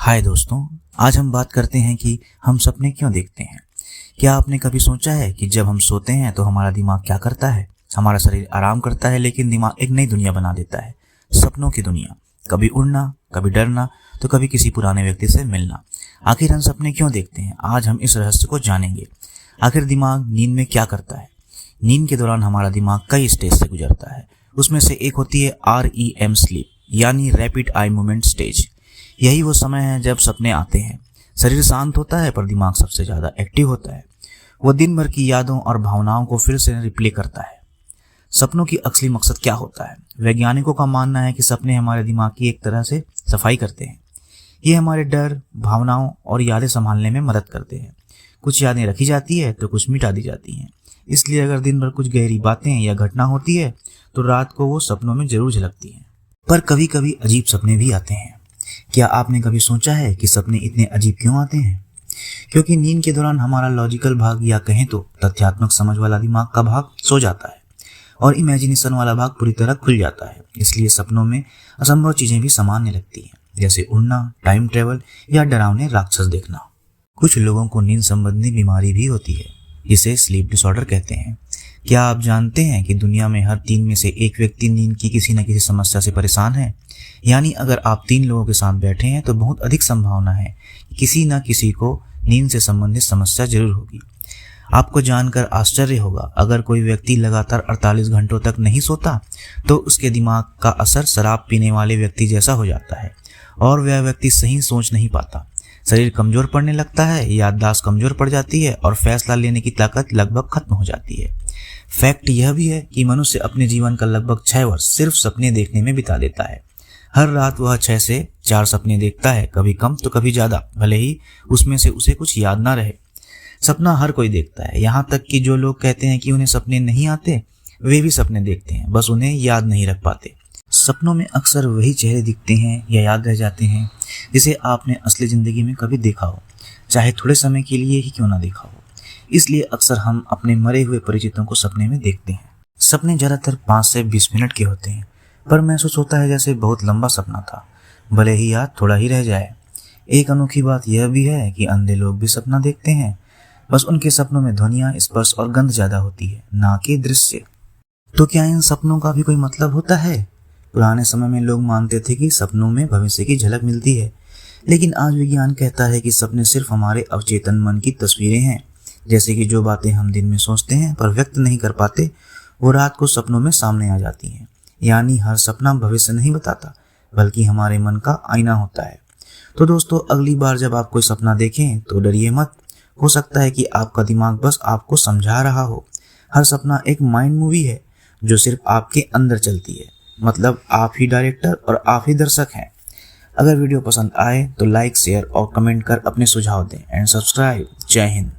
हाय दोस्तों, आज हम बात करते हैं कि हम सपने क्यों देखते हैं। क्या आपने कभी सोचा है कि जब हम सोते हैं तो हमारा दिमाग क्या करता है। हमारा शरीर आराम करता है लेकिन दिमाग एक नई दुनिया बना देता है, सपनों की दुनिया। कभी उड़ना, कभी डरना, तो कभी किसी पुराने व्यक्ति से मिलना। आखिर हम सपने क्यों देखते हैं, आज हम इस रहस्य को जानेंगे। आखिर दिमाग नींद में क्या करता है। नींद के दौरान हमारा दिमाग कई स्टेज से गुजरता है। उसमें से एक होती है REM स्लीप, यानी रैपिड आई मूवमेंट स्टेज। यही वो समय है जब सपने आते हैं। शरीर शांत होता है पर दिमाग सबसे ज़्यादा एक्टिव होता है। वो दिन भर की यादों और भावनाओं को फिर से रिप्ले करता है। सपनों की असली मकसद क्या होता है। वैज्ञानिकों का मानना है कि सपने हमारे दिमाग की एक तरह से सफाई करते हैं। ये हमारे डर, भावनाओं और यादें संभालने में मदद करते हैं। कुछ यादें रखी जाती है तो कुछ मिटा दी जाती हैं। इसलिए अगर दिन भर कुछ गहरी बातें या घटना होती है तो रात को वो सपनों में जरूर झलकती हैं। पर कभी कभी अजीब सपने भी आते हैं। क्या आपने कभी सोचा है कि सपने इतने अजीब क्यों आते हैं। क्योंकि नींद के दौरान हमारा लॉजिकल भाग, या कहें तो तथ्यात्मक समझ वाला दिमाग का भाग सो जाता है और इमेजिनेशन वाला भाग पूरी तरह खुल जाता है। इसलिए सपनों में असंभव चीजें भी सामान्य लगती हैं, जैसे उड़ना, टाइम ट्रेवल या डरावने राक्षस देखना। कुछ लोगों को नींद संबंधी बीमारी भी होती है, जिसे स्लीप डिसऑर्डर कहते हैं। क्या आप जानते हैं कि दुनिया में हर 3 में से 1 व्यक्ति नींद की किसी न किसी समस्या से परेशान है। यानी अगर आप 3 लोगों के साथ बैठे हैं तो बहुत अधिक संभावना है कि किसी न किसी को नींद से संबंधित समस्या जरूर होगी। आपको जानकर आश्चर्य होगा, अगर कोई व्यक्ति लगातार 48 घंटों तक नहीं सोता तो उसके दिमाग का असर शराब पीने वाले व्यक्ति जैसा हो जाता है और वह व्यक्ति सही सोच नहीं पाता। शरीर कमजोर पड़ने लगता है, याददाश्त कमजोर पड़ जाती है और फैसला लेने की ताकत लगभग खत्म हो जाती है। फैक्ट यह भी है कि मनुष्य अपने जीवन का लगभग 6 वर्ष सिर्फ सपने देखने में बिता देता है। हर रात वह 6 से 4 सपने देखता है, कभी कम तो कभी ज्यादा, भले ही उसमें से उसे कुछ याद ना रहे। सपना हर कोई देखता है, यहाँ तक कि जो लोग कहते हैं कि उन्हें सपने नहीं आते, वे भी सपने देखते हैं, बस उन्हें याद नहीं रख पाते। सपनों में अक्सर वही चेहरे दिखते हैं या याद रह जाते हैं जिसे आपने असली जिंदगी में कभी देखा हो, चाहे थोड़े समय के लिए ही क्यों ना देखा हो। इसलिए अक्सर हम अपने मरे हुए परिचितों को सपने में देखते हैं। सपने ज्यादातर 5 से 20 मिनट के होते हैं, पर महसूस होता है जैसे बहुत लंबा सपना था, भले ही याद थोड़ा ही रह जाए। एक अनोखी बात यह भी है कि अंधे लोग भी सपना देखते हैं, बस उनके सपनों में ध्वनियां, स्पर्श और गंध ज्यादा होती है, ना कि दृश्य। तो क्या इन सपनों का भी कोई मतलब होता है। पुराने समय में लोग मानते थे कि सपनों में भविष्य की झलक मिलती है, लेकिन आज विज्ञान कहता है कि सपने सिर्फ हमारे अवचेतन मन की तस्वीरें हैं। जैसे कि जो बातें हम दिन में सोचते हैं पर व्यक्त नहीं कर पाते, वो रात को सपनों में सामने आ जाती हैं। यानी हर सपना भविष्य नहीं बताता, बल्कि हमारे मन का आईना होता है। तो दोस्तों, अगली बार जब आप कोई सपना देखें तो डरिए मत। हो सकता है कि आपका दिमाग बस आपको समझा रहा हो। हर सपना एक माइंड मूवी है जो सिर्फ आपके अंदर चलती है। मतलब आप ही डायरेक्टर और आप ही दर्शक हैं। अगर वीडियो पसंद आए तो लाइक, शेयर और कमेंट कर अपने सुझाव दें एंड सब्सक्राइब। जय हिंद।